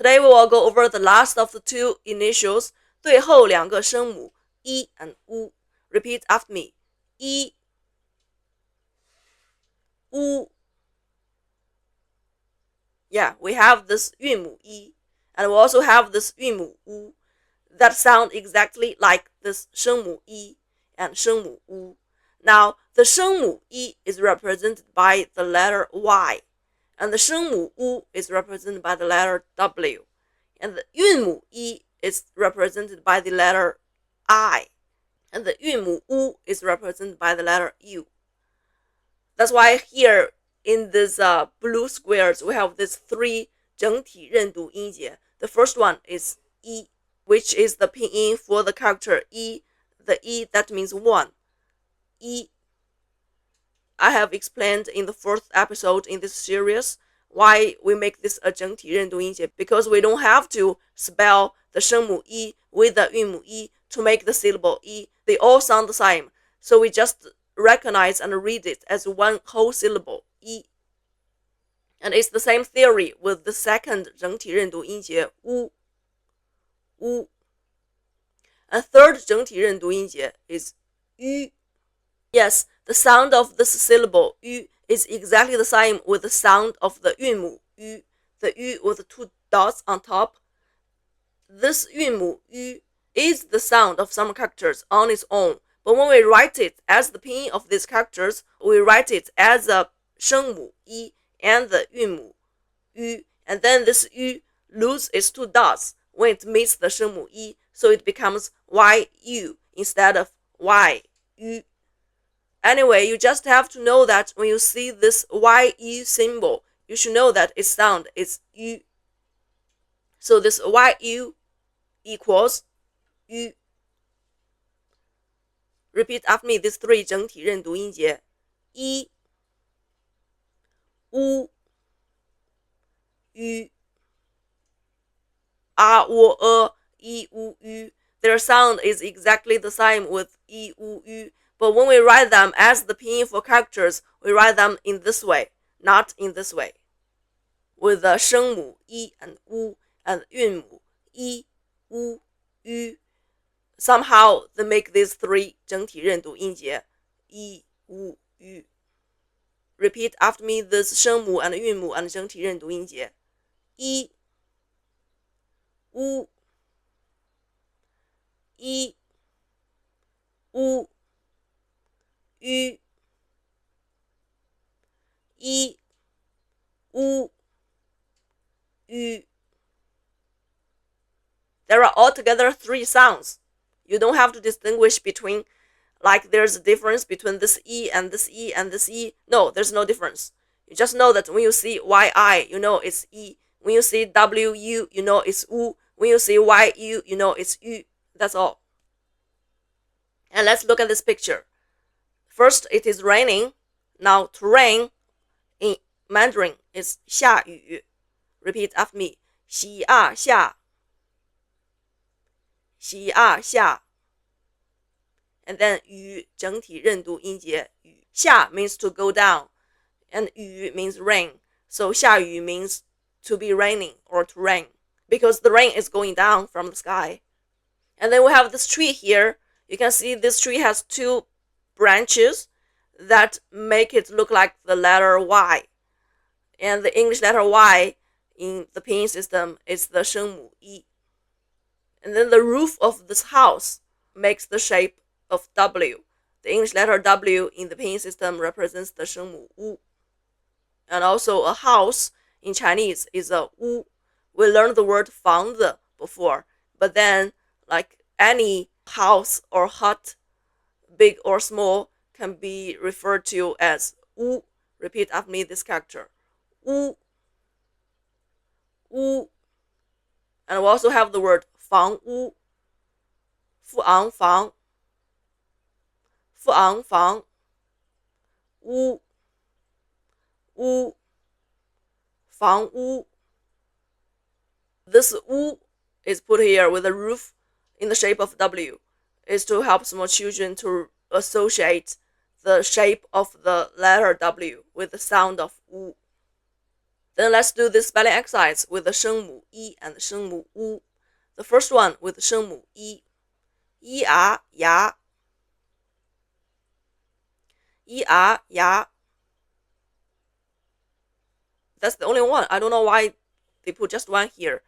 Today we will go over the last of the two initials, 最后两个声母 e and u. Repeat after me. E, u. Yeah, we have this 韵母 e, and we also have this 韵母 u that sound exactly like this 声母 e and 声母 u. Now, the 声母 e is represented by the letter y, and the 声母 u is represented by the letter w, and the 韵母 e is represented by the letter I, and the 韵母 u is represented by the letter u. That's why here in these blue squares we have these three 整体认读音节. The first one is e, which is the pinyin for the character e, the e that means one. E. I have explained in the fourth episode in this series why we make this a 整体认读音节, because we don't have to spell the 声母 e with the 韵母 e to make the syllable e. They all sound the same, so we just recognize and read it as one whole syllable, e. And it's the same theory with the second 整体认读音节 u, u. And third 整体认读音节 is yu. Yes, the sound of this syllable yu is exactly the same with the sound of the 韵母 yu, the yu with two dots on top. This 韵母 yu is the sound of some characters on its own, but when we write it as the pinyin of these characters, we write it as a 声母 e and the 韵母 yu, and then this yu loses its two dots when it meets the 声母 e, so it becomes yu instead of yu. Anyway, you just have to know that when you see this yu symbol, you should know that its sound is yu. So this yu equals yu. Repeat after me these three 整体认读音节 e, u, yu. A, o, e, u, yu. Their sound is exactly the same with e, u, yu. But when we write them as the pinyin for characters, we write them in this way, not in this way. With the 声母 e and u and 韵母 e, u, yu. Somehow they make these three 整体认读音节 e, u, yu. Repeat after me this 声母 and 韵母 and 整体认读音节 e, u, e, u, yu, e, u, yu. There are altogether three sounds. You don't have to distinguish between, like there's a difference between this e and this e and this e. No, there's no difference. You just know that when you see yi, you know it's e. When you see wu, you know it's u. When you see yu, you know it's yu. That's all. And let's look at this picture. First, it is raining. Now, to rain in Mandarin is 下雨. Repeat after me. 洗啊下. 洗啊下. And then 雨整体认读音节 雨. 下 means to go down, and 雨 means rain. So 下雨 means to be raining or to rain, because the rain is going down from the sky. And then we have this tree here. You can see this tree has two branches that make it look like the letter Y. And the English letter Y in the pinyin system is the 声母 e. And then the roof of this house makes the shape of W. The English letter W in the pinyin system represents the 声母 u. And also a house in Chinese is a u. We learned the word 房子 before, but then like any house or hut, big or small, can be referred to as u. Repeat after me this character. U, u. And we also have the word 房屋, 富昂房, 富昂房, 屋, 屋, 房屋. This u is put here with a roof in the shape of W, is to help small children to associate the shape of the letter W with the sound of u. Then let's do this spelling exercise with the 声母 一 and the 声母 u. The first one with the 声母 一 牙 牙 That's the only one. I don't know why they put just one here.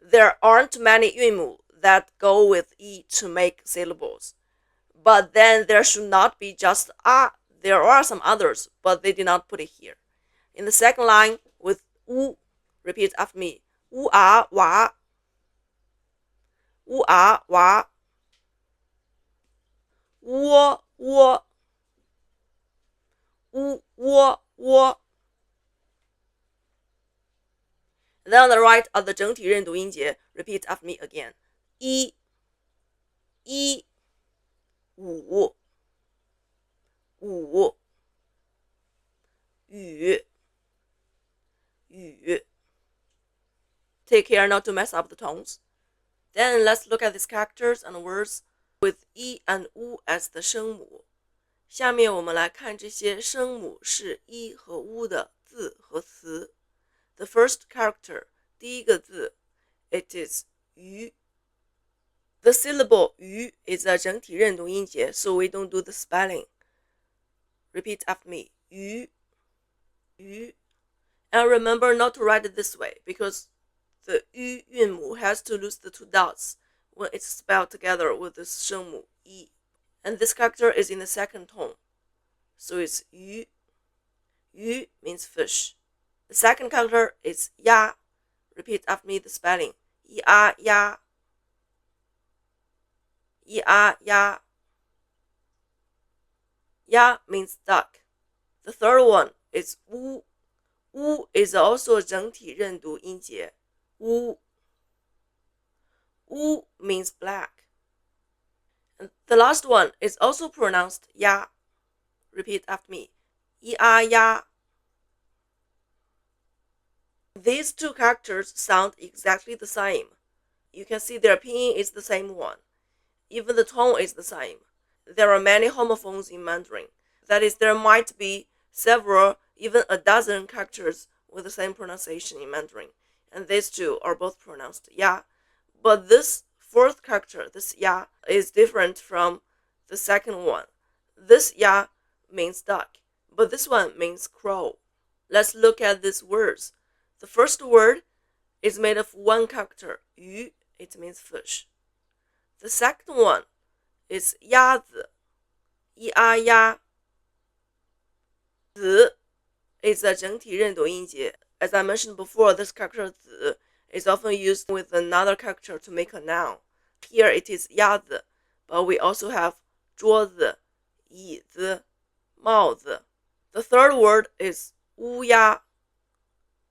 There aren't many 韵母 that go with 一 to make syllables. But then there should not be just a. There are some others, but they did not put it here. In the second line with 乌, repeat after me. 乌啊娃乌啊娃窝窝乌窝窝 Then on the right are the 整体认读音节. Repeat after me again. 一五雨 Take care not to mess up the tones. Then let's look at these characters and words with 一 and 乌 as the 声母。下面我们来看这些声母是一和乌的字和词。The first character, 第一个字 it is 鱼。The syllable 鱼 is a 整体认读音节, so we don't do the spelling. Repeat after me. 鱼 And remember not to write it this way, because the 鱼 韵母 has to lose the two dots when it's spelled together with the 声母 一. And this character is in the second tone, so it's 鱼 means fish. The second character is 鸭. Repeat after me the spelling. 鸭means duck. The third one is 乌 is also a 整体认读音节. 乌 means black. And the last one is also pronounced 鸭. Repeat after me. 鸭 These two characters sound exactly the same. You can see their pinyin is the same one. Even the tone is the same. There are many homophones in Mandarin. That is, there might be several, even a dozen characters with the same pronunciation in Mandarin. And these two are both pronounced ya. But this fourth character, this ya, is different from the second one. This ya means duck, but this one means crow. Let's look at these words. The first word is made of one character, 鱼, it means fish. The second one is 鸭子,鸭. 子 is a 整体认读音节. As I mentioned before, this character 子 is often used with another character to make a noun. Here it is 鸭子, but we also have 桌子, 椅子, 帽子. The third word is 乌鸦,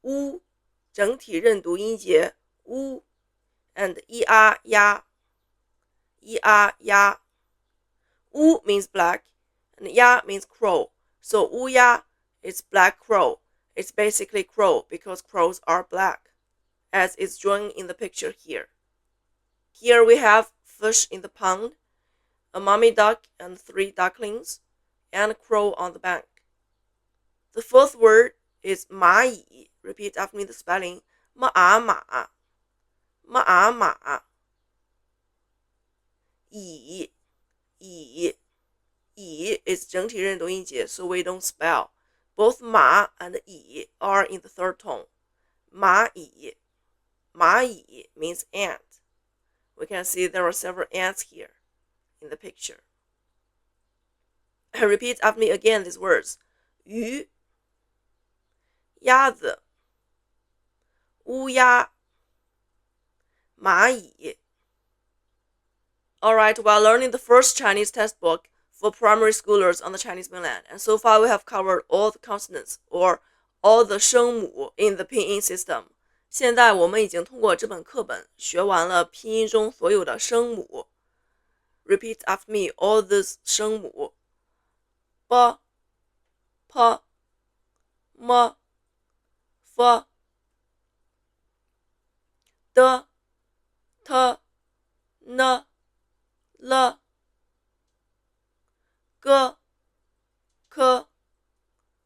乌整体认读音节 乌 and 鸭 乌 means black and 鸭 means crow. So 乌鸦 is black crow. It's basically crow because crows are black, as is drawn in the picture here. Here we have fish in the pond, a mommy duck and 3 ducklings, and a crow on the bank. The fourth word is 蚂蚁. Repeat after me the spelling. 马蚁 is 整体认读音节, so we don't spell. Both 马 and 蚁 are in the third tone. 蚂蚁 means ant. We can see there are several ants here in the picture. Repeat after me again these words. 鱼鸭子乌鸦蚂蚁 Alright, we are learning the first Chinese textbook for primary schoolers on the Chinese mainland, and so far we have covered all the consonants, or all the 声母 in the Pinyin system. 现在我们已经通过这本课本学完了拼音中所有的声母。Repeat after me all these 声母 b, p, m, f, d, t, n, l, g, k,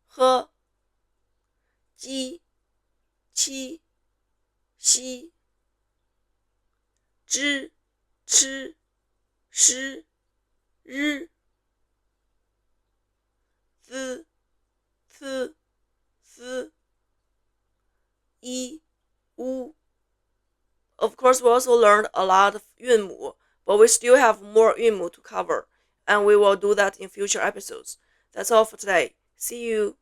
h, 鸡七、西、知、吃、诗、日、滋、呲、思、一、乌。Of course, we also learned a lot of 韵母, but we still have more 韵母 to cover, and we will do that in future episodes. That's all for today. See you.